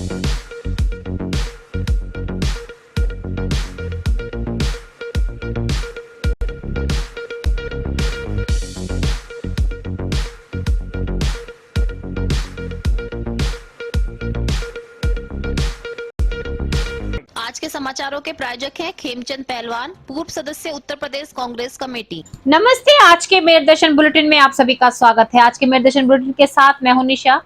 आज के समाचारों के प्रायोजक हैं खेमचंद पहलवान, पूर्व सदस्य उत्तर प्रदेश कांग्रेस कमेटी। नमस्ते, आज के मेयर दर्शन बुलेटिन में आप सभी का स्वागत है। आज के मेयर दर्शन बुलेटिन के साथ मैं हूं निशा।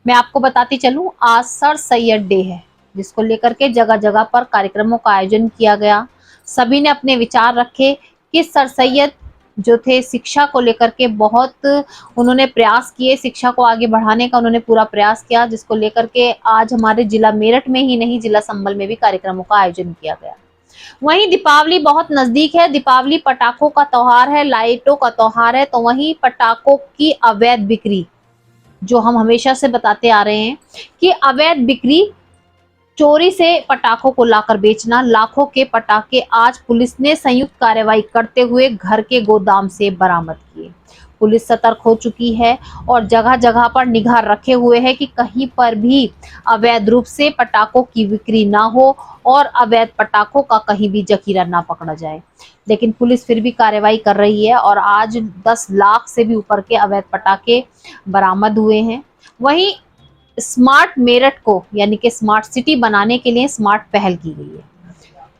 मैं आपको बताती चलूं, आज सर सैयद डे है, जिसको लेकर के जगह जगह पर कार्यक्रमों का आयोजन किया गया। सभी ने अपने विचार रखे कि सर सैयद जो थे शिक्षा को लेकर के बहुत उन्होंने प्रयास किए, शिक्षा को आगे बढ़ाने का उन्होंने पूरा प्रयास किया, जिसको लेकर के आज हमारे जिला मेरठ में ही नहीं, जिला संबल में भी कार्यक्रमों का आयोजन किया गया। वहीं दीपावली बहुत नजदीक है। दीपावली पटाखों का त्योहार है, लाइटों का त्योहार है, तो वहीं पटाखों की अवैध बिक्री, जो हम हमेशा से बताते आ रहे हैं कि अवैध बिक्री, चोरी से पटाखों को लाकर बेचना, लाखों के पटाखे आज पुलिस ने संयुक्त कार्रवाई करते हुए घर के गोदाम से बरामद किए। पुलिस सतर्क हो चुकी है और जगह जगह पर निगाह रखे हुए है कि कहीं पर भी अवैध रूप से पटाखों की बिक्री ना हो और अवैध पटाखों का कहीं भी जखीरा ना पकड़ा जाए। लेकिन पुलिस फिर भी कार्रवाई कर रही है और आज 10 लाख से भी ऊपर के अवैध पटाखे बरामद हुए हैं। वहीं स्मार्ट मेरठ को यानी कि स्मार्ट सिटी बनाने के लिए स्मार्ट पहल की गई है।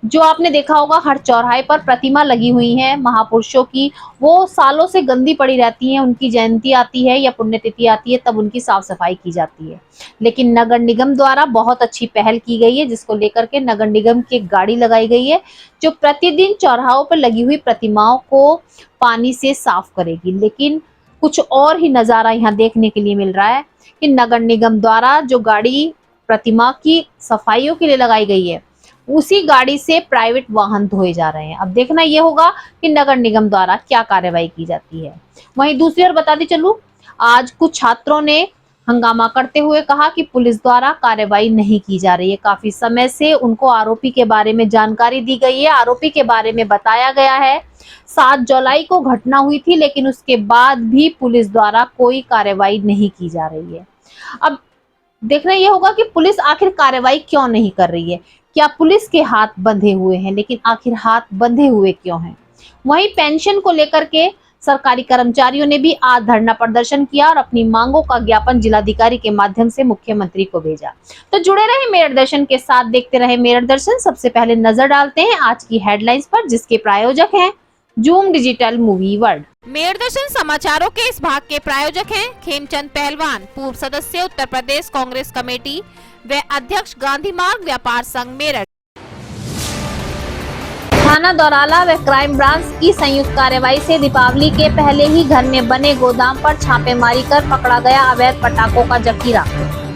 जो आपने देखा होगा, हर चौराहे पर प्रतिमा लगी हुई है महापुरुषों की, वो सालों से गंदी पड़ी रहती हैं। उनकी जयंती आती है या पुण्यतिथि आती है तब उनकी साफ सफाई की जाती है। लेकिन नगर निगम द्वारा बहुत अच्छी पहल की गई है, जिसको लेकर के नगर निगम की एक गाड़ी लगाई गई है जो प्रतिदिन चौराहों पर लगी हुई प्रतिमाओं को पानी से साफ करेगी। लेकिन कुछ और ही नजारा यहाँ देखने के लिए मिल रहा है कि नगर निगम द्वारा जो गाड़ी प्रतिमा की सफाइयों के लिए लगाई गई है, उसी गाड़ी से प्राइवेट वाहन धोए जा रहे हैं। अब देखना यह होगा कि नगर निगम द्वारा क्या कार्रवाई की जाती है। वहीं दूसरी ओर बताती चलूं, आज कुछ छात्रों ने हंगामा करते हुए कहा कि पुलिस द्वारा कार्रवाई नहीं की जा रही है। काफी समय से उनको आरोपी के बारे में जानकारी दी गई है, आरोपी के बारे में बताया गया है। 7 जुलाई को घटना हुई थी, लेकिन उसके बाद भी पुलिस द्वारा कोई कार्रवाई नहीं की जा रही है। अब देखना यह होगा कि पुलिस आखिर कार्रवाई क्यों नहीं कर रही है। क्या पुलिस के हाथ बंधे हुए हैं? लेकिन आखिर हाथ बंधे हुए क्यों हैं? वहीं पेंशन को लेकर के सरकारी कर्मचारियों ने भी आज धरना प्रदर्शन किया और अपनी मांगों का ज्ञापन जिलाधिकारी के माध्यम से मुख्यमंत्री को भेजा। तो जुड़े रहे मेरठ दर्शन के साथ, देखते रहे मेरठ दर्शन। सबसे पहले नजर डालते हैं आज की हेडलाइंस पर, जिसके प्रायोजक हैं Zoom Digital Movie World. Meerut दर्शन समाचारों के इस भाग के प्रायोजक हैं खेमचंद पहलवान, पूर्व सदस्य उत्तर प्रदेश कांग्रेस कमेटी व अध्यक्ष गांधी मार्ग व्यापार संघ मेरठ। थाना दौराला व क्राइम ब्रांच की संयुक्त कार्रवाई से दीपावली के पहले ही घर में बने गोदाम पर छापेमारी कर पकड़ा गया अवैध पटाखों का जखीरा।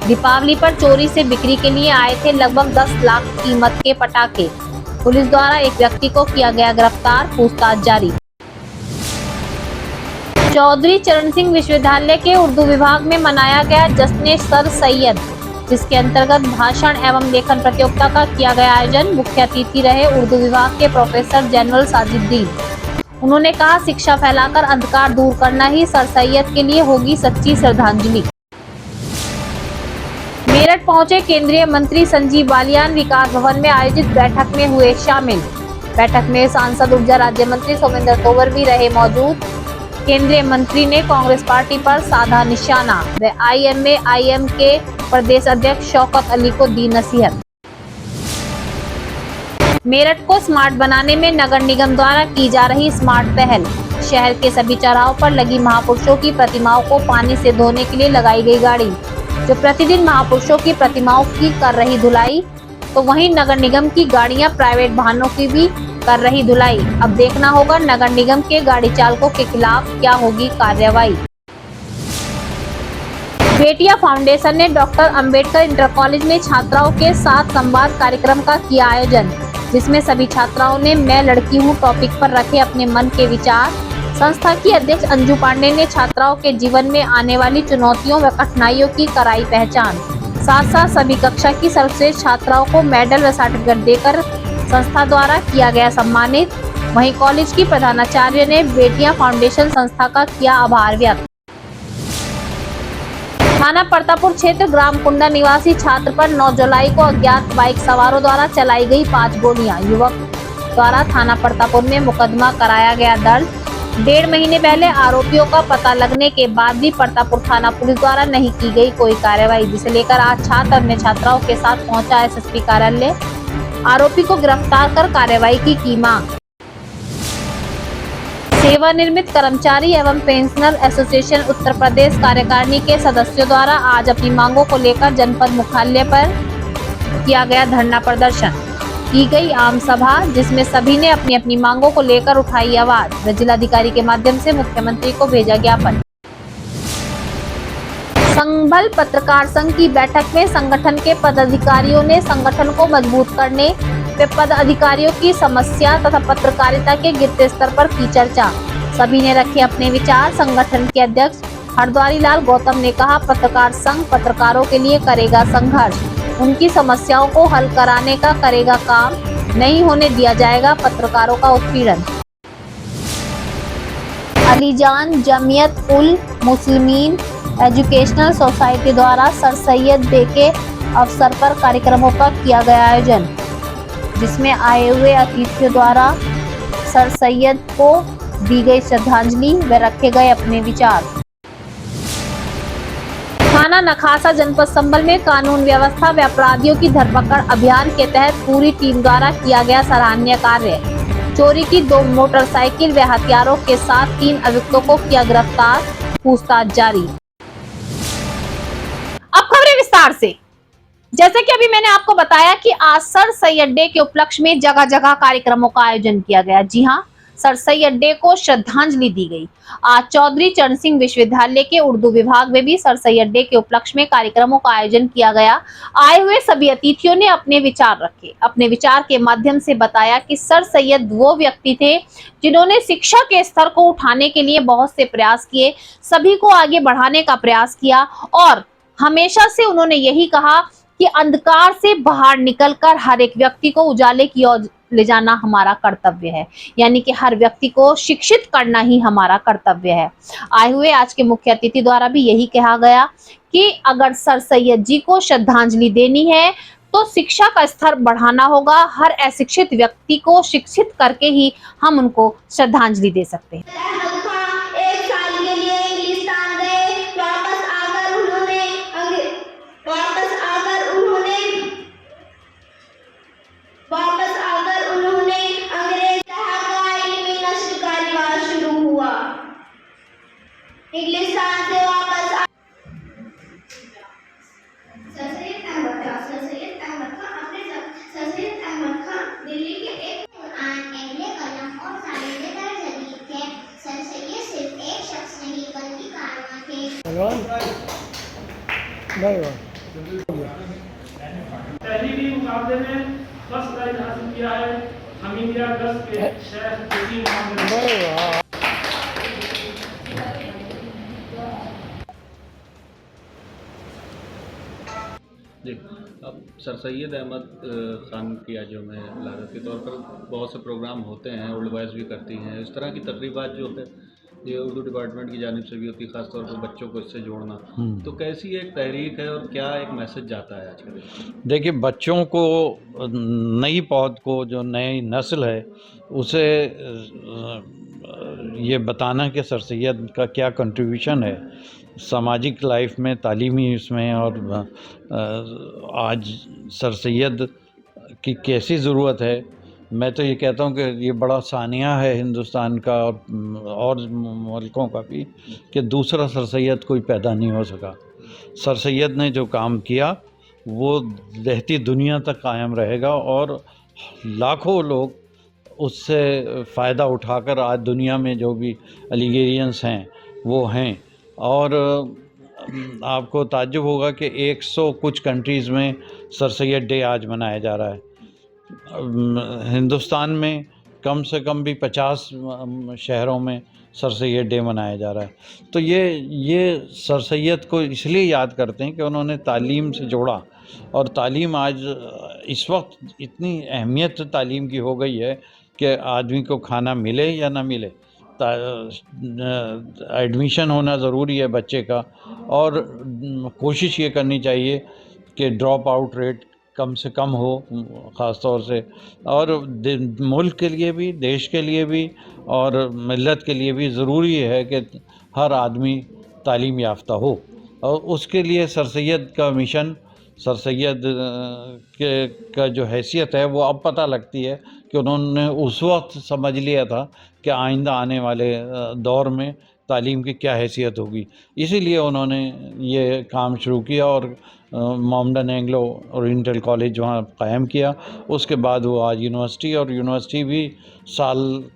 दीपावली पर चोरी से बिक्री के लिए आए थे लगभग 10 लाख कीमत के पटाखे। पुलिस द्वारा एक व्यक्ति को किया गया गिरफ्तार, पूछताछ जारी। चौधरी चरण सिंह विश्वविद्यालय के उर्दू विभाग में मनाया गया जश्न सर सैयद, जिसके अंतर्गत भाषण एवं लेखन प्रतियोगिता का किया गया आयोजन। मुख्य अतिथि रहे उर्दू विभाग के प्रोफेसर जनरल साजिदुद्दीन। उन्होंने कहा, शिक्षा फैलाकर अंधकार दूर करना ही सर सैयद के लिए होगी सच्ची श्रद्धांजलि। मेरठ पहुंचे केंद्रीय मंत्री संजीव बालियान विकास भवन में आयोजित बैठक में हुए शामिल। बैठक में सांसद ऊर्जा राज्य मंत्री सोमेंद्र तोमर भी रहे मौजूद। केंद्रीय मंत्री ने कांग्रेस पार्टी पर साधा निशाना व IMA-IM के प्रदेश अध्यक्ष शौकत अली को दी नसीहत। मेरठ को स्मार्ट बनाने में नगर निगम द्वारा की जा रही स्मार्ट पहल। शहर के सभी चौराहों पर लगी महापुरुषों की प्रतिमाओं को पानी से धोने के लिए लगाई गई गाड़ी, जो प्रतिदिन महापुरुषों की प्रतिमाओं की कर रही धुलाई। तो वहीं नगर निगम की गाड़ियां प्राइवेट वाहनों की भी कर रही धुलाई। अब देखना होगा नगर निगम के गाड़ी चालकों के खिलाफ क्या होगी कार्रवाई। बेटिया फाउंडेशन ने डॉक्टर अंबेडकर इंटर कॉलेज में छात्राओं के साथ संवाद कार्यक्रम का किया आयोजन, जिसमें सभी छात्राओं ने मैं लड़की हूँ टॉपिक पर रखे अपने मन के विचार। संस्था की अध्यक्ष अंजू पांडे ने छात्राओं के जीवन में आने वाली चुनौतियों व कठिनाइयों की कराई पहचान। साथ साथ सभी कक्षा की सर्वश्रेष्ठ छात्राओं को मेडल व सर्टिफिकेट देकर संस्था द्वारा किया गया सम्मानित। वहीं कॉलेज की प्रधानाचार्य ने बेटियां फाउंडेशन संस्था का किया आभार व्यक्त। थाना परतापुर क्षेत्र ग्राम कुंडा निवासी छात्र पर 9 जुलाई को अज्ञात बाइक सवारों द्वारा चलाई गई 5 गोलियां। युवक द्वारा थाना परतापुर में मुकदमा कराया गया दर्ज। 1.5 महीने पहले आरोपियों का पता लगने के बाद भी परतापुर थाना पुलिस द्वारा नहीं की गई कोई कार्रवाई, जिसे लेकर आज छात्र अपने छात्राओं के साथ पहुंचा एसएसपी कार्यालय। आरोपी को गिरफ्तार कर कार्रवाई की मांग। सेवानिवृत्त कर्मचारी एवं पेंशनर एसोसिएशन उत्तर प्रदेश कार्यकारिणी के सदस्यों द्वारा आज अपनी मांगों को लेकर जनपद मुख्यालय पर किया गया धरना प्रदर्शन। की गई आम सभा, जिसमें सभी ने अपनी अपनी मांगों को लेकर उठाई आवाज व जिलाधिकारी के माध्यम से मुख्यमंत्री को भेजा ज्ञापन। संभल पत्रकार संघ की बैठक में संगठन के पदाधिकारियों ने संगठन को मजबूत करने वे पदाधिकारियों की समस्या तथा पत्रकारिता के गिरते स्तर पर की चर्चा। सभी ने रखे अपने विचार। संगठन के अध्यक्ष हरद्वारी लाल गौतम ने कहा, पत्रकार संघ पत्रकारों के लिए करेगा संघर्ष, उनकी समस्याओं को हल कराने का करेगा काम, नहीं होने दिया जाएगा पत्रकारों का उत्पीड़न। अलीजान जमियत उल मुस्लिमीन एजुकेशनल सोसाइटी द्वारा सर सैयद डे के अवसर पर कार्यक्रमों का किया गया आयोजन, जिसमें आए हुए अतिथियों द्वारा सर सैयद को दी गई श्रद्धांजलि व रखे गए अपने विचार। थाना नखासा जनपद संभल में कानून व्यवस्था व अपराधियों की धरपकड़ अभियान के तहत पूरी टीम द्वारा किया गया सराहनीय कार्य। चोरी की 2 मोटरसाइकिल व हथियारों के साथ 3 अभियुक्तों को किया गिरफ्तार, पूछताछ जारी। अब खबरें विस्तार से। जैसे कि अभी मैंने आपको बताया कि आज सर सैयद डे के उपलक्ष्य में जगह जगह कार्यक्रमों का आयोजन किया गया। जी हां, सर सैयद डे को श्रद्धांजलि दी गई। आज चौधरी चरण सिंह विश्वविद्यालय के उर्दू विभाग में भी सर सैयद डे के उपलक्ष्य में कार्यक्रमों का आयोजन किया गया। आए हुए सभी अतिथियों ने अपने विचार रखे। अपने विचार के माध्यम से बताया कि सर सैयद वो व्यक्ति थे जिन्होंने शिक्षा के स्तर को उठाने के लिए बहुत से प्रयास किए, सभी को आगे बढ़ाने का प्रयास किया और हमेशा से उन्होंने यही कहा कि अंधकार से बाहर निकलकर हर एक व्यक्ति को उजाले की ओर ले जाना हमारा कर्तव्य है, यानी कि हर व्यक्ति को शिक्षित करना ही हमारा कर्तव्य है। आए हुए आज के मुख्य अतिथि द्वारा भी यही कहा गया कि अगर सर सैयद जी को श्रद्धांजलि देनी है तो शिक्षा का स्तर बढ़ाना होगा। हर अशिक्षित व्यक्ति को शिक्षित करके ही हम उनको श्रद्धांजलि दे सकते हैं। इंग्लिस्तान से वापस सर सैयद अहमद खान दिल्ली के एक अहले कलम और साहिब दर्ज हदीस थे। सर सैयद सिर्फ एक शख्स नहीं बल्कि कारवां थे। तहरीरी मुकाबले में फर्स्ट प्राइज हासिल किया है हमीदिया गश्त के शेख जसीम मोहम्मद। जी, अब सर सैयद अहमद ख़ान की आज में लागत के तौर पर बहुत से प्रोग्राम होते हैं, ओल्ड बॉयज़ भी करती हैं। इस तरह की तकरीबात जो है ये उर्दू डिपार्टमेंट की जानिब से भी होती है, ख़ासतौर पर बच्चों को इससे जोड़ना। तो कैसी एक तहरीक है और क्या एक मैसेज जाता है आज के? देखिए, बच्चों को, नई पौध को, जो नई नस्ल है उसे ये बताना कि सर सैयद का क्या कंट्रीब्यूशन है सामाजिक लाइफ में, तालीमी इसमें, और आज सर सैयद की कैसी ज़रूरत है। मैं तो ये कहता हूँ कि ये बड़ा सानिया है हिंदुस्तान का और मुल्कों का भी कि दूसरा सर सैयद कोई पैदा नहीं हो सका। सर सैयद ने जो काम किया वो रहती दुनिया तक कायम रहेगा और लाखों लोग उससे फ़ायदा उठाकर आज दुनिया में जो भी अलीगेरियंस हैं वो हैं। और आपको ताज्जुब होगा कि 100 कुछ कंट्रीज़ में सर सैयद डे आज मनाया जा रहा है। हिंदुस्तान में कम से कम भी 50 शहरों में सर सैयद डे मनाया जा रहा है। तो ये सर सैयद को इसलिए याद करते हैं कि उन्होंने तालीम से जोड़ा, और तालीम आज इस वक्त इतनी अहमियत तालीम की हो गई है कि आदमी को खाना मिले या ना मिले, एडमिशन होना ज़रूरी है बच्चे का, और कोशिश ये करनी चाहिए कि ड्रॉप आउट रेट कम से कम हो, ख़ास तौर से, और मुल्क के लिए भी, देश के लिए भी और मिल्लत के लिए भी ज़रूरी है कि हर आदमी तालीम याफ्ता हो। और उसके लिए सर सैयद का मिशन, सर सैयद का जो हैसियत है वो अब पता लगती है कि उन्होंने उस वक्त समझ लिया था कि आइंदा आने वाले दौर में तालीम की क्या हैसियत होगी, इसीलिए उन्होंने ये काम शुरू किया और मोहम्मदन एंग्लो ओरिएंटल कॉलेज वहाँ कायम किया। उसके बाद वो आज यूनिवर्सिटी, और यूनिवर्सिटी भी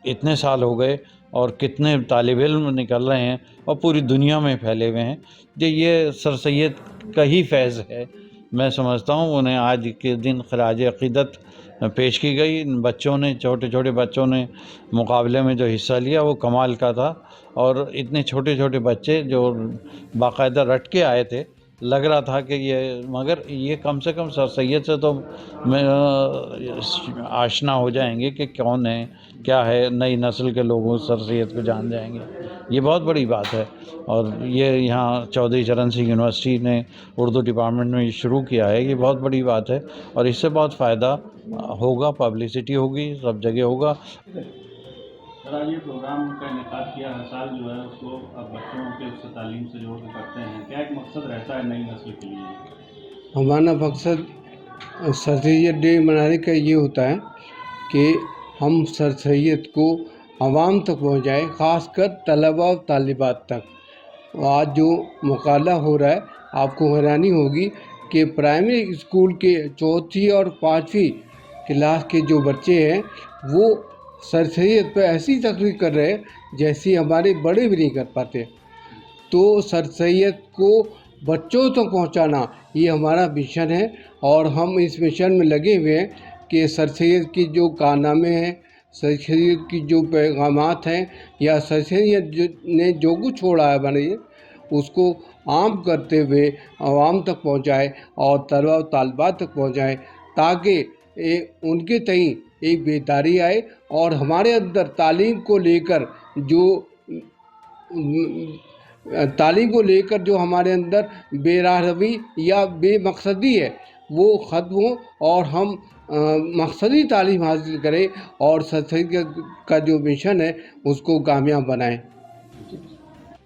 इतने साल हो गए और कितने तालिब इल्म निकल रहे हैं और पूरी दुनिया में फैले हुए हैं। ये सर सैयद का ही फैज़ है, मैं समझता हूँ। उन्हें आज के दिन खराज अक़ीदत पेश की गई। बच्चों ने, छोटे छोटे बच्चों ने मुकाबले में जो हिस्सा लिया वो कमाल का था, और इतने छोटे छोटे बच्चे जो बाकायदा रट के आए थे, लग रहा था कि मगर ये कम से कम सर सैयद से तो आशना हो जाएंगे कि कौन है, क्या है, नई नस्ल के लोगों सर सैयद को जान जाएंगे। ये बहुत बड़ी बात है, और ये यहाँ चौधरी चरण सिंह यूनिवर्सिटी ने उर्दू डिपार्टमेंट में शुरू किया है। ये बहुत बड़ी बात है और इससे बहुत फ़ायदा होगा, पब्लिसिटी होगी, सब जगह होगा। सर, आज ये प्रोग्राम का इनेकाद किया हर साल जो है उसको अब बच्चों के उससे तालीम से जोड़ के करते हैं, क्या एक मकसद रहता है नई नस्ल के लिए? हमारा मकसद सर सैयद डे मनाने का ये होता है कि हम सर सैयद को आवाम तक पहुँचाएँ, ख़ासकर तलबा और तालिबात तक। आज जो मुकाबला हो रहा है, आपको हैरानी होगी कि प्राइमरी स्कूल के चौथी और पाँचवीं क्लास के जो बच्चे हैं वो सर सैयद पर ऐसी तकरीर कर रहे हैं जैसी हमारे बड़े भी नहीं कर पाते। तो सर सैयद को बच्चों तक पहुंचाना ये हमारा मिशन है, और हम इस मिशन में लगे हुए हैं कि सर सैयद की जो कारनामे हैं, सर सैयद की जो पैगामात हैं, या सर सैयद ने जो कुछ छोड़ा है बने उसको आम करते हुए आवाम तक पहुंचाए और तलबा और तालिबात तक पहुंचाए, ताकि उनके तई एक बेदारी आए और हमारे अंदर तालीम को लेकर जो हमारे अंदर बेराहवी या बेमकसदी है वो ख़त्म हो, और हम मकसदी तालीम हासिल करें और सर सैयद का जो मिशन है उसको कामयाब बनाएं।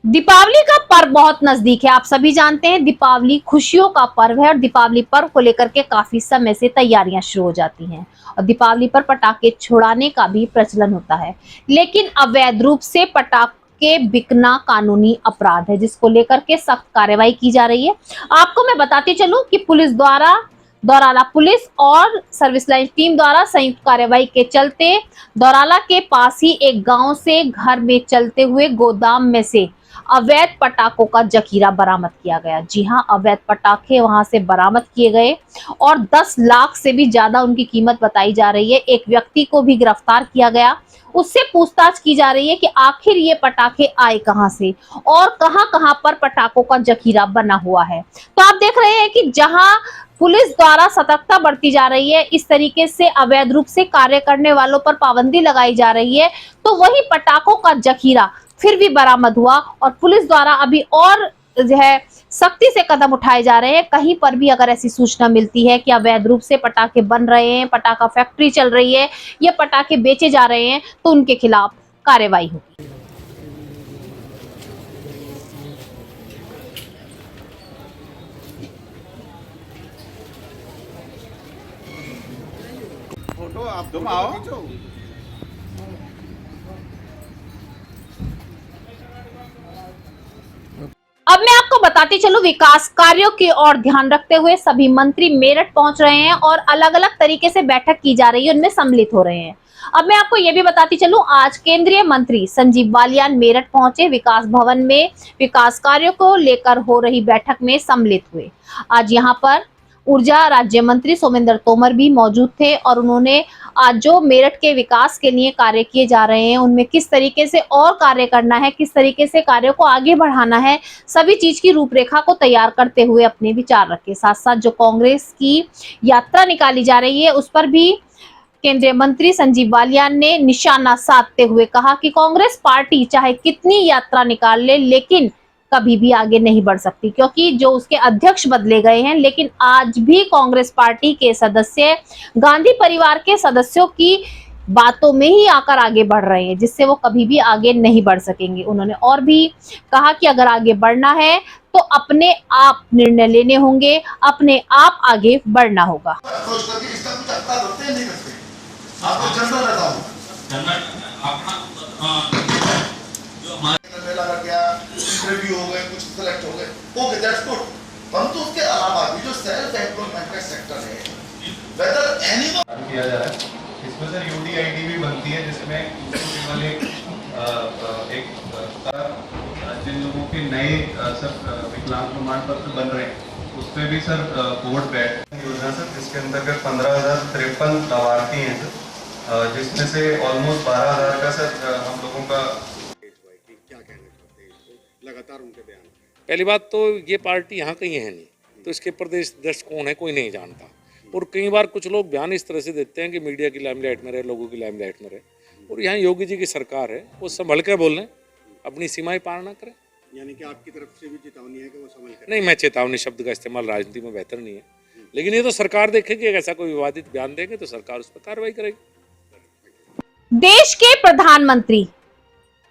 दीपावली का पर्व बहुत नजदीक है। आप सभी जानते हैं दीपावली खुशियों का पर्व है, और दीपावली पर्व को लेकर के काफी समय से तैयारियां शुरू हो जाती हैं, और दीपावली पर पटाखे छुड़ाने का भी प्रचलन होता है। लेकिन अवैध रूप से पटाखे बिकना कानूनी अपराध है, जिसको लेकर के सख्त कार्रवाई की जा रही है। आपको मैं बताती चलूं कि पुलिस द्वारा, दौराला पुलिस और सर्विस लाइन टीम द्वारा संयुक्त कार्रवाई के चलते दौराला के पास ही एक गांव से घर में चलते हुए गोदाम में से अवैध पटाखों का जखीरा बरामद किया गया। जी हां, अवैध पटाखे वहां से बरामद किए गए और 10 लाख से भी ज्यादा उनकी कीमत बताई जा रही है। एक व्यक्ति को भी गिरफ्तार किया गया, उससे पूछताछ की जा रही है कि आखिर ये पटाखे आए कहां से और कहां पर पटाखों का जखीरा बना हुआ है। तो आप देख रहे हैं कि जहां पुलिस द्वारा सतर्कता बरती जा रही है, इस तरीके से अवैध रूप से कार्य करने वालों पर पाबंदी लगाई जा रही है, तो वही पटाखों का जखीरा फिर भी बरामद हुआ, और पुलिस द्वारा अभी और जो है सख्ती से कदम उठाए जा रहे हैं। कहीं पर भी अगर ऐसी सूचना मिलती है कि अवैध रूप से पटाखे बन रहे हैं, पटाखा फैक्ट्री चल रही है या पटाखे बेचे जा रहे हैं, तो उनके खिलाफ कार्रवाई होगी। फोटो आप तुम आओ। अब मैं आपको बताती चलूं, विकास कार्यों की ओर ध्यान रखते हुए सभी मंत्री मेरठ पहुंच रहे हैं और अलग अलग तरीके से बैठक की जा रही है, उनमें सम्मिलित हो रहे हैं। अब मैं आपको यह भी बताती चलूं, आज केंद्रीय मंत्री संजीव बालियान मेरठ पहुंचे, विकास भवन में विकास कार्यों को लेकर हो रही बैठक में सम्मिलित हुए। आज यहां पर ऊर्जा राज्य मंत्री सोमेंद्र तोमर भी मौजूद थे, और उन्होंने आज जो मेरठ के विकास के लिए कार्य किए जा रहे हैं उनमें किस तरीके से और कार्य करना है, किस तरीके से कार्यों को आगे बढ़ाना है, सभी चीज की रूपरेखा को तैयार करते हुए अपने विचार रखे। साथ साथ जो कांग्रेस की यात्रा निकाली जा रही है उस पर भी केंद्रीय मंत्री संजीव बालियान ने निशाना साधते हुए कहा कि कांग्रेस पार्टी चाहे कितनी यात्रा निकाल ले लेकिन कभी भी आगे नहीं बढ़ सकती, क्योंकि जो उसके अध्यक्ष बदले गए हैं लेकिन आज भी कांग्रेस पार्टी के सदस्य गांधी परिवार के सदस्यों की बातों में ही आकर आगे बढ़ रहे हैं, जिससे वो कभी भी आगे नहीं बढ़ सकेंगे। उन्होंने और भी कहा कि अगर आगे बढ़ना है तो अपने आप निर्णय लेने होंगे, अपने आप आगे बढ़ना होगा। अप्रोच करके इसका कुछ अपना करते हैं नहीं करते, आपको जनरल रहता हूँ मेला लग गया, इंटरव्यू हो गए, कुछ सिलेक्ट हो गए, ओके दैट्स गुड। परंतु उसके अलावा भी जो सेल्फ एम्प्लॉयमेंट का सेक्टर है, वेदर एनीवन किया जा रहा है, इसमें सर यूडीआईडी भी बनती है, जिसमें केवल एक जिन लोगों के नए सर विकलांग प्रमाण पत्र बन रहे हैं उस पर भी सर बोर्ड बैठ योजना सर, जिसके अंतर्गत 15,053 लाभार्थी हैं सर, जिसमें से ऑलमोस्ट 12,000 का सर हम लोगों का। क्या कहना चाहते हैं इसको लगातार उनके बयान? पहली बात तो ये पार्टी यहाँ कहीं है नहीं, तो इसके प्रदेश अध्यक्ष कौन है कोई नहीं जानता। और कई बार कुछ लोग बयान इस तरह से देते हैं कि मीडिया की लाइमलाइट में रहे, लोगों की लाइमलाइट में रहे, और यहाँ योगी जी की सरकार है, वो संभल कर बोल रहे हैं, अपनी सीमाएं पार ना करें। यानी कि आपकी तरफ से भी चेतावनी है कि वो समझ करें? नहीं, मैं चेतावनी शब्द का इस्तेमाल राजनीति में बेहतर नहीं है, लेकिन ये तो सरकार देखेगी, अगर ऐसा कोई विवादित बयान देंगे तो सरकार उस पर कार्रवाई करेगी। देश के प्रधानमंत्री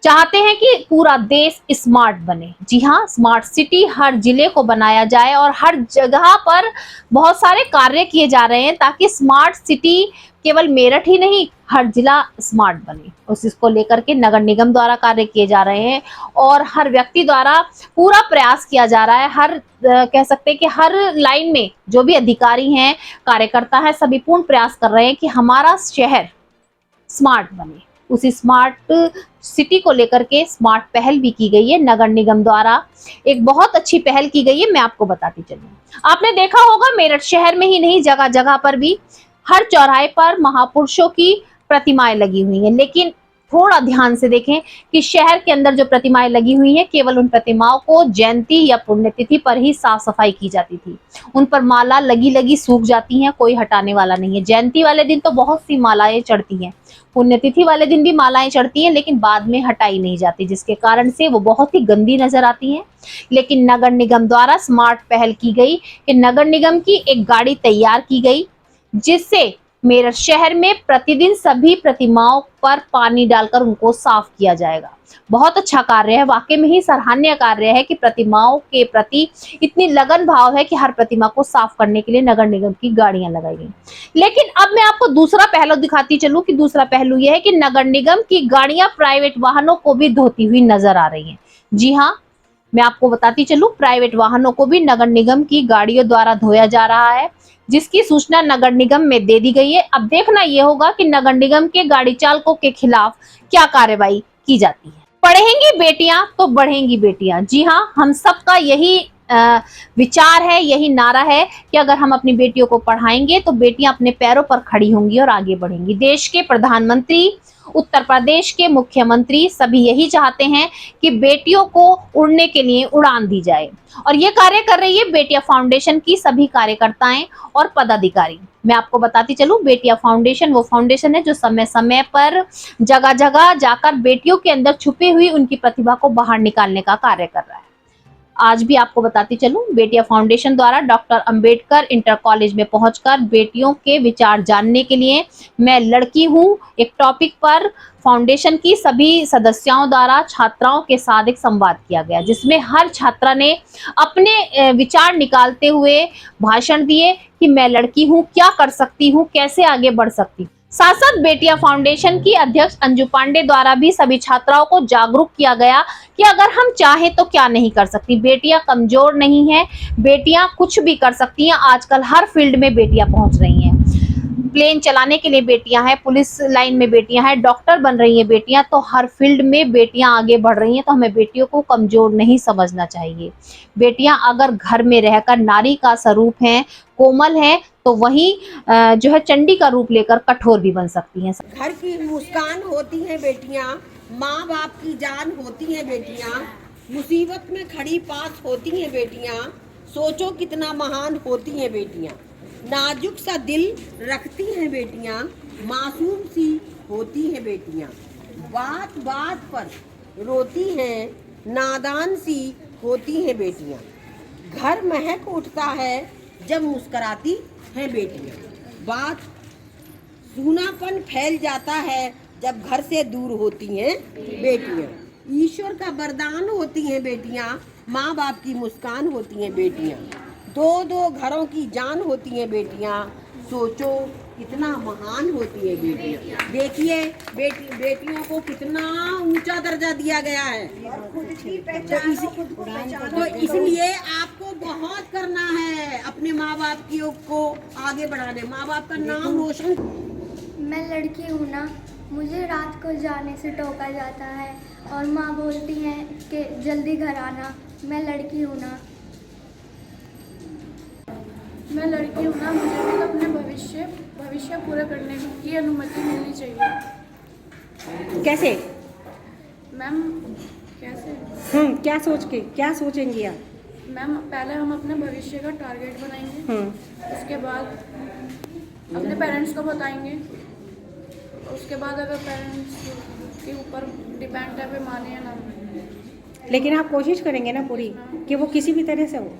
चाहते हैं कि पूरा देश स्मार्ट बने। जी हाँ, स्मार्ट सिटी हर जिले को बनाया जाए और हर जगह पर बहुत सारे कार्य किए जा रहे हैं ताकि स्मार्ट सिटी केवल मेरठ ही नहीं हर जिला स्मार्ट बने। उसको लेकर के नगर निगम द्वारा कार्य किए जा रहे हैं और हर व्यक्ति द्वारा पूरा प्रयास किया जा रहा है। हर कह सकते हैं कि हर लाइन में जो भी अधिकारी हैं, कार्यकर्ता हैं, सभी पूर्ण प्रयास कर रहे हैं कि हमारा शहर स्मार्ट बने। उसी स्मार्ट सिटी को लेकर के स्मार्ट पहल भी की गई है नगर निगम द्वारा, एक बहुत अच्छी पहल की गई है। मैं आपको बताती चलूं, आपने देखा होगा मेरठ शहर में ही नहीं, जगह जगह पर भी हर चौराहे पर महापुरुषों की प्रतिमाएं लगी हुई हैं। लेकिन थोड़ा ध्यान से देखें कि शहर के अंदर जो प्रतिमाएं लगी हुई हैं, केवल उन प्रतिमाओं को जयंती या पुण्यतिथि पर ही साफ सफाई की जाती थी। उन पर माला लगी सूख जाती हैं, कोई हटाने वाला नहीं है। जयंती वाले दिन तो बहुत सी मालाएं चढ़ती हैं, पुण्यतिथि वाले दिन भी मालाएं चढ़ती हैं, लेकिन बाद में हटाई नहीं जाती, जिसके कारण से वो बहुत ही गंदी नजर आती हैं। लेकिन नगर निगम द्वारा स्मार्ट पहल की गई कि नगर निगम की एक गाड़ी तैयार की गई, जिससे मेरठ शहर में प्रतिदिन सभी प्रतिमाओं पर पानी डालकर उनको साफ किया जाएगा। बहुत अच्छा कार्य है, वाकई में ही सराहनीय कार्य है कि प्रतिमाओं के प्रति इतनी लगन भाव है कि हर प्रतिमा को साफ करने के लिए नगर निगम की गाड़ियां लगाई गई। लेकिन अब मैं आपको दूसरा पहलू दिखाती चलूं कि दूसरा पहलू यह है कि नगर निगम की गाड़ियां प्राइवेट वाहनों को भी धोती हुई नजर आ रही हैं। जी हाँ, मैं आपको बताती चलूं, प्राइवेट वाहनों को भी नगर निगम की गाड़ियों द्वारा धोया जा रहा है, जिसकी सूचना नगर निगम में दे दी गई है। अब देखना यह होगा कि नगर निगम के गाड़ी चालकों के खिलाफ क्या कार्रवाई की जाती है। पढ़ेंगी बेटियां तो बढ़ेंगी बेटियां। जी हाँ, हम सबका यही विचार है, यही नारा है कि अगर हम अपनी बेटियों को पढ़ाएंगे तो बेटियां अपने पैरों पर खड़ी होंगी और आगे बढ़ेंगी। देश के प्रधानमंत्री, उत्तर प्रदेश के मुख्यमंत्री सभी यही चाहते हैं कि बेटियों को उड़ने के लिए उड़ान दी जाए, और ये कार्य कर रही है बेटिया फाउंडेशन की सभी कार्यकर्ताएं और पदाधिकारी। मैं आपको बताती चलूं, बेटिया फाउंडेशन वो फाउंडेशन है जो समय समय पर जगह जगह जाकर बेटियों के अंदर छुपी हुई उनकी प्रतिभा को बाहर निकालने का कार्य कर रहा है। आज भी आपको बताती चलूं, बेटिया फाउंडेशन द्वारा डॉक्टर अंबेडकर इंटर कॉलेज में पहुंचकर बेटियों के विचार जानने के लिए मैं लड़की हूं एक टॉपिक पर फाउंडेशन की सभी सदस्यों द्वारा छात्राओं के साथ एक संवाद किया गया, जिसमें हर छात्रा ने अपने विचार निकालते हुए भाषण दिए कि मैं लड़की हूं, क्या कर सकती हूं, कैसे आगे बढ़ सकती हूं। साथ साथ बेटिया फाउंडेशन की अध्यक्ष अंजू पांडे द्वारा भी सभी छात्राओं को जागरूक किया गया कि अगर हम चाहें तो क्या नहीं कर सकती। बेटियां कमजोर नहीं हैं, बेटियां कुछ भी कर सकती हैं। आजकल हर फील्ड में बेटियां पहुंच रही हैं। प्लेन चलाने के लिए बेटियां हैं, पुलिस लाइन में बेटियां हैं, डॉक्टर बन रही हैं बेटियां, तो हर फील्ड में बेटियां आगे बढ़ रही हैं। तो हमें बेटियों को कमजोर नहीं समझना चाहिए। बेटियां अगर घर में रहकर नारी का स्वरूप हैं, कोमल हैं, तो वही जो है चंडी का रूप लेकर कठोर भी बन सकती हैं। घर की मुस्कान होती हैं बेटियां, माँ बाप की जान होती हैं बेटियां, मुसीबत में खड़ी पास होती हैं बेटियां, सोचो कितना महान होती हैं बेटियां। नाजुक सा दिल रखती हैं बेटियां, मासूम सी होती हैं बेटियां, बात बात पर रोती हैं, नादान सी होती हैं बेटियां, घर महक उठता है जब मुस्कुराती हैं बेटियां, बात सूनापन फैल जाता है जब घर से दूर होती हैं बेटियां, ईश्वर का वरदान होती हैं बेटियां, माँ बाप की मुस्कान होती हैं बेटियां, दो दो घरों की जान होती हैं बेटियां, सोचो कितना महान होती है बेटियां। देखिए बेटियों को कितना ऊंचा दर्जा दिया गया है, तो इसलिए आपको बहुत करना है अपने माँ बाप की को आगे बढ़ाने, माँ बाप का नाम रोशन। मैं लड़की हूँ ना, मुझे रात को जाने से टोका जाता है और माँ बोलती हैं कि जल्दी घर आना। मैं लड़की हूँ ना। मैं लड़की हूँ ना, मुझे भी अपने भविष्य पूरा करने की अनुमति मिलनी चाहिए। कैसे मैम? कैसे? क्या सोचेंगी आप? मैम, पहले हम अपने भविष्य का टारगेट बनाएंगे, उसके बाद अपने पेरेंट्स को बताएंगे, उसके बाद अगर पेरेंट्स के ऊपर डिपेंड है वे माने या ना। लेकिन आप कोशिश करेंगे ना पूरी कि वो किसी भी तरह से हो।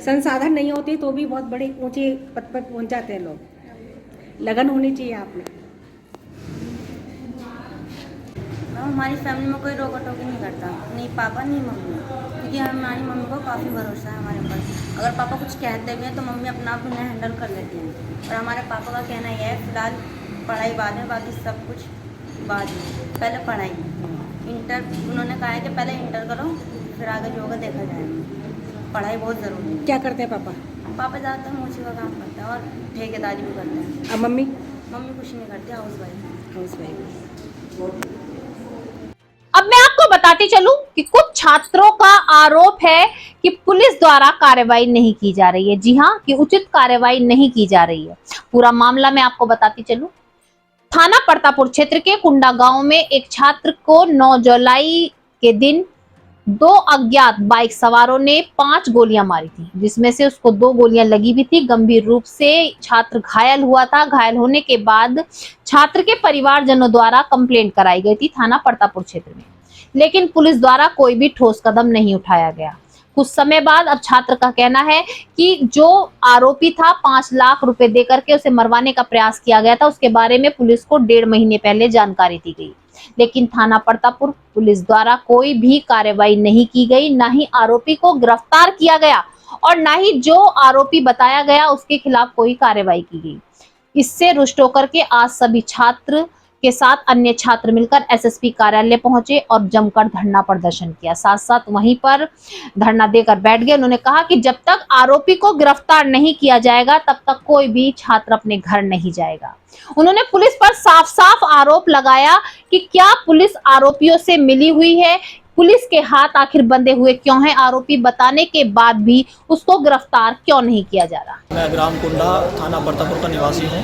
संसाधन नहीं होते तो भी बहुत बड़े ऊंचे पद पर पहुंच जाते हैं लोग। लगन होनी चाहिए आप में। हमारी फैमिली में कोई रोका टोकी नहीं करता, नहीं पापा नहीं मम्मी, क्योंकि हमारी मम्मी को काफ़ी भरोसा है हमारे ऊपर। अगर पापा कुछ कहते भी हैं तो मम्मी अपना आप उन्हें हैंडल कर लेती हैं। और हमारे पापा का कहना यह है फ़िलहाल पढ़ाई बाद में, बाकी सब कुछ बाद में, पहले पढ़ाई। इंटर उन्होंने कहा है कि पहले इंटर करो फिर आगे जो होगा देखा जाएगा। पढ़ाई बहुत ज़रूरी है। क्या करते हैं पापा? पापा ज़्यादातर मूर्ति का काम करते हैं और ठेकेदारी भी करते हैं। अब मम्मी? मम्मी कुछ नहीं करती, हाउस वाइफ। अब मैं आपको बताती चलूं कि कुछ छात्रों का आरोप है कि पुलिस द्वारा कार्रवाई नहीं की जा रही है। जी हां, कि उचित कार्रवाई नहीं की जा रही है। पूरा मामला मैं आपको बताती चलूं। थाना परतापुर क्षेत्र के कुंडा गांव में एक छात्र को 9 जुलाई के दिन 2 अज्ञात बाइक सवारों ने 5 गोलियां मारी थी, जिसमें से उसको 2 गोलियां लगी भी थी। गंभीर रूप से छात्र घायल हुआ था। घायल होने के बाद छात्र के परिवारजनों द्वारा कंप्लेंट कराई गई थी थाना परतापुर क्षेत्र में, लेकिन पुलिस द्वारा कोई भी ठोस कदम नहीं उठाया गया। कुछ समय बाद अब छात्र का कहना है कि जो आरोपी था 5 लाख रुपए देकर के उसे मरवाने का प्रयास किया गया था, उसके बारे में पुलिस को 1.5 महीने पहले जानकारी दी गई, लेकिन थाना परतापुर पुलिस द्वारा कोई भी कार्रवाई नहीं की गई। ना ही आरोपी को गिरफ्तार किया गया और ना ही जो आरोपी बताया गया उसके खिलाफ कोई कार्रवाई की गई। इससे रुष्ट होकर के आज सभी छात्र के साथ अन्य छात्र मिलकर एसएसपी कार्यालय पहुंचे और जमकर धरना प्रदर्शन किया। साथ साथ वहीं पर धरना देकर बैठ गए। उन्होंने कहा कि जब तक आरोपी को गिरफ्तार नहीं किया जाएगा तब तक कोई भी छात्र अपने घर नहीं जाएगा। उन्होंने पुलिस पर साफ साफ आरोप लगाया कि क्या पुलिस आरोपियों से मिली हुई है, पुलिस के हाथ आखिर बंधे हुए क्यों हैं, आरोपी बताने के बाद भी उसको गिरफ्तार क्यों नहीं किया जा रहा। मैं ग्राम कुंडा थाना परतापुर का निवासी हूँ।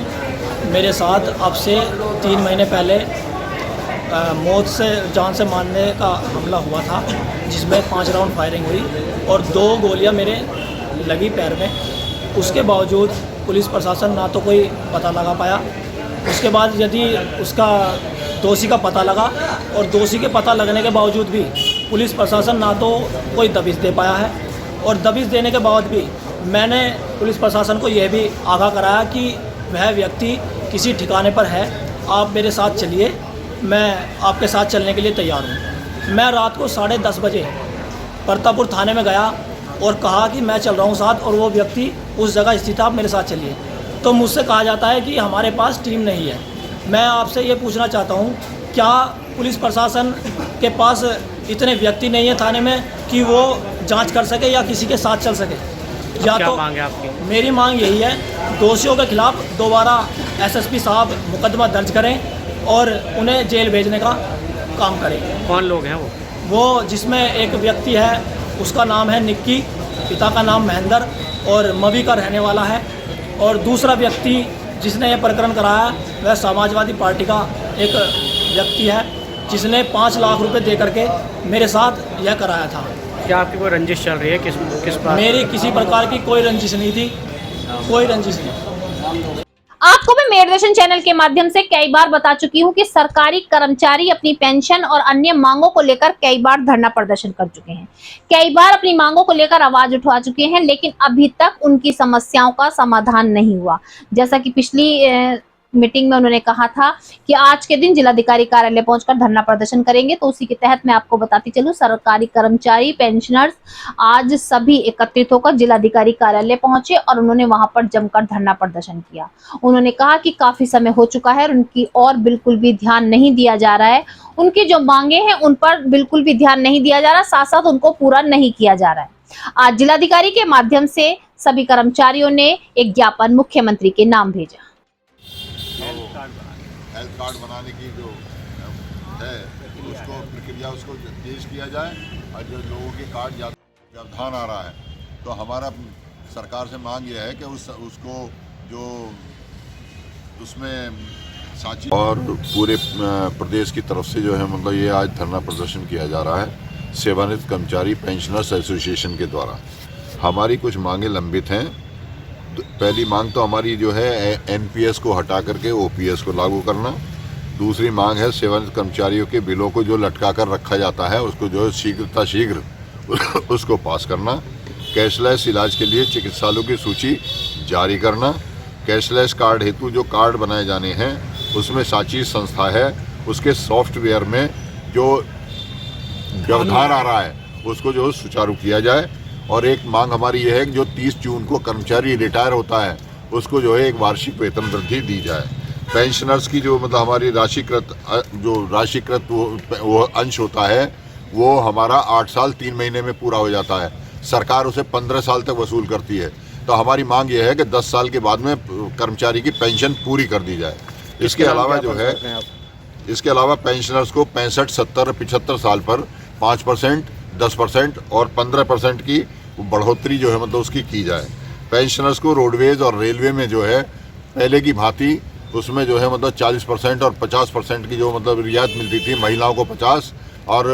मेरे साथ अब से 3 महीने पहले मौत से जान से मारने का हमला हुआ था, जिसमें 5 राउंड फायरिंग हुई और 2 गोलियां मेरे लगी पैर में। उसके बावजूद पुलिस प्रशासन ना तो कोई पता लगा पाया। उसके बाद यदि उसका दोषी का पता लगा और दोषी के पता लगने के बावजूद भी पुलिस प्रशासन ना तो कोई दबिश दे पाया है, और दबिश देने के बाद भी मैंने पुलिस प्रशासन को यह भी आगाह कराया कि वह व्यक्ति किसी ठिकाने पर है, आप मेरे साथ चलिए, मैं आपके साथ चलने के लिए तैयार हूँ। मैं रात को 10:30 बजे परतापुर थाने में गया और कहा कि मैं चल रहा हूँ साथ, और वो व्यक्ति उस जगह स्थित है, आप मेरे साथ चलिए। तो मुझसे कहा जाता है कि हमारे पास टीम नहीं है। मैं आपसे ये पूछना चाहता हूँ, क्या पुलिस प्रशासन के पास इतने व्यक्ति नहीं है थाने में कि वो जांच कर सके या किसी के साथ चल सके? या क्या तो मांग है आपकी? मेरी मांग यही है, दोषियों के खिलाफ दोबारा एसएसपी साहब मुकदमा दर्ज करें और उन्हें जेल भेजने का काम करें। कौन लोग हैं वो जिसमें एक व्यक्ति है, उसका नाम है निक्की, पिता का नाम महेंद्र और मवी का रहने वाला है, और दूसरा व्यक्ति जिसने ये प्रकरण कराया वह समाजवादी पार्टी का एक व्यक्ति है, जिसने 5 लाख रुपए दे करके मेरे साथ यह कराया था। क्या आपकी कोई रंजिश चल रही है? किस बात? मेरी किसी प्रकार की कोई रंजिश नहीं थी। कोई रंजिश नहीं। आपको मैं मेयर दर्शन चैनल के माध्यम से कई बार बता चुकी हूँ कि सरकारी कर्मचारी अपनी पेंशन और अन्य मांगों को लेकर कई बार धरना प्रदर्शन कर चुके हैं, कई बार अपनी मांगों को लेकर आवाज उठा चुके हैं, लेकिन अभी तक उनकी समस्याओं का समाधान नहीं हुआ। जैसा कि पिछली मीटिंग में उन्होंने कहा था कि आज के दिन जिलाधिकारी कार्यालय पहुंचकर धरना प्रदर्शन करेंगे, तो उसी के तहत मैं आपको बताती चलूं, सरकारी कर्मचारी पेंशनर्स आज सभी एकत्रित होकर जिलाधिकारी कार्यालय पहुंचे और उन्होंने वहां पर जमकर धरना प्रदर्शन किया। उन्होंने कहा कि काफी समय हो चुका है और उनकी और बिल्कुल भी ध्यान नहीं दिया जा रहा है, उनकी जो मांगे हैं उन पर बिल्कुल भी ध्यान नहीं दिया जा रहा, साथ साथ उनको पूरा नहीं किया जा रहा है। आज जिलाधिकारी के माध्यम से सभी कर्मचारियों ने एक ज्ञापन मुख्यमंत्री के नाम भेजा। हेल्थ कार्ड बनाने की जो है उसको प्रक्रिया उसको तेज किया जाए और जो लोगों के कार्ड व्यवधान आ रहा है, तो हमारा सरकार से मांग यह है कि उसको जो उसमें साची और पूरे प्रदेश की तरफ से जो है मतलब ये आज धरना प्रदर्शन किया जा रहा है सेवानिवृत्त कर्मचारी पेंशनर्स एसोसिएशन के द्वारा। हमारी कुछ मांगे लंबित हैं। पहली मांग तो हमारी जो है एनपीएस को हटा करके ओपीएस को लागू करना। दूसरी मांग है सेवानिवृत्त कर्मचारियों के बिलों को जो लटका कर रखा जाता है उसको जो है शीघ्र उसको पास करना। कैशलेस इलाज के लिए चिकित्सालयों की सूची जारी करना। कैशलेस कार्ड हेतु जो कार्ड बनाए जाने हैं उसमें साची संस्था है, उसके सॉफ्टवेयर में जो व्यवधान आ रहा है उसको जो सुचारू किया जाए। और एक मांग हमारी यह है कि जो 30 जून को कर्मचारी रिटायर होता है उसको जो है एक वार्षिक वेतन वृद्धि दी जाए। पेंशनर्स की जो मतलब हमारी राशिकृत वो अंश होता है वो हमारा 8 साल 3 महीने में पूरा हो जाता है, सरकार उसे 15 साल तक वसूल करती है। तो हमारी मांग यह है कि 10 साल के बाद में कर्मचारी की पेंशन पूरी कर दी जाए। इसके अलावा जो है इसके अलावा पेंशनर्स को 65, 70, 75 साल पर 5%, 10% और 15% की बढ़ोतरी जो है मतलब उसकी की जाए। पेंशनर्स को रोडवेज और रेलवे में जो है पहले की भांति उसमें जो है मतलब 40% और 50% की जो मतलब रियायत मिलती थी, महिलाओं को 50 और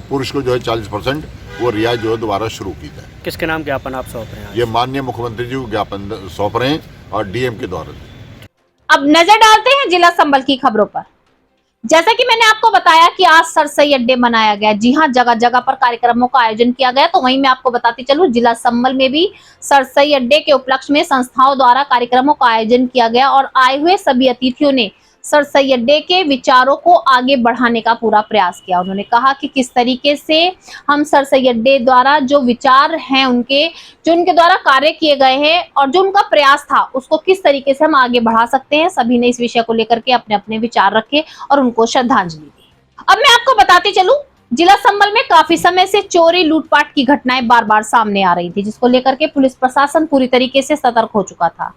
पुरुष को जो है 40% वो रियायत जो है दोबारा शुरू की जाए। किसके नाम ज्ञापन आप सौंप रहे हैं? ये माननीय मुख्यमंत्री जी को ज्ञापन सौंप रहे हैं और डीएम के द्वारा। अब नजर डालते हैं जिला संबल की खबरों पर। जैसा कि मैंने आपको बताया कि आज सर सैयद डे मनाया गया, जी हां, जगह जगह पर कार्यक्रमों का आयोजन किया गया, तो वहीं मैं आपको बताती चलूं जिला संबल में भी सर सैयद डे के उपलक्ष्य में संस्थाओं द्वारा कार्यक्रमों का आयोजन किया गया और आए हुए सभी अतिथियों ने सर सैयद डे के विचारों को आगे बढ़ाने का पूरा प्रयास किया। उन्होंने कहा कि किस तरीके से हम सर सैयद डे द्वारा जो विचार हैं उनके जो उनके द्वारा कार्य किए गए हैं और जो उनका प्रयास था उसको किस तरीके से हम आगे बढ़ा सकते हैं। सभी ने इस विषय को लेकर के अपने अपने विचार रखे और उनको श्रद्धांजलि दी। अब मैं आपको बताती चलूं, जिला संबल में काफी समय से चोरी लूटपाट की घटनाएं बार बार सामने आ रही थी, जिसको लेकर के पुलिस प्रशासन पूरी तरीके से सतर्क हो चुका था।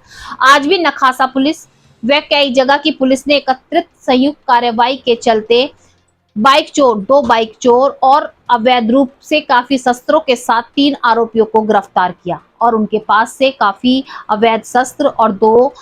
आज भी नखासा पुलिस व कई जगह की पुलिस ने एकत्रित संयुक्त कार्रवाई के चलते दो बाइक चोर और अवैध रूप से काफी शस्त्रों के साथ 3 आरोपियों को गिरफ्तार किया और उनके पास से काफी अवैध शस्त्र और 2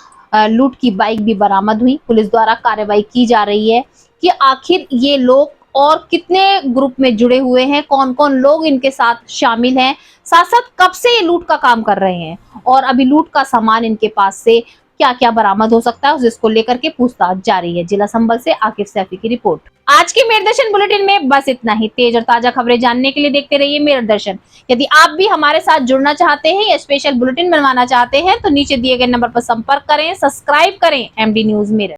लूट की बाइक भी बरामद हुई। पुलिस द्वारा कार्रवाई की जा रही है कि आखिर ये लोग और कितने ग्रुप में जुड़े हुए हैं, कौन कौन लोग इनके साथ शामिल हैं, साथ साथ कब से ये लूट का काम कर रहे हैं और अभी लूट का सामान इनके पास से क्या क्या बरामद हो सकता है, जिसको लेकर के पूछताछ जारी है। जिला संबल से आकिब सैफी की रिपोर्ट। आज के मेयर दर्शन बुलेटिन में बस इतना ही। तेज और ताजा खबरें जानने के लिए देखते रहिए मेयर दर्शन। यदि आप भी हमारे साथ जुड़ना चाहते हैं या स्पेशल बुलेटिन बनवाना चाहते हैं तो नीचे दिए गए नंबर पर संपर्क करें, सब्सक्राइब करें एमडी न्यूज मेरठ।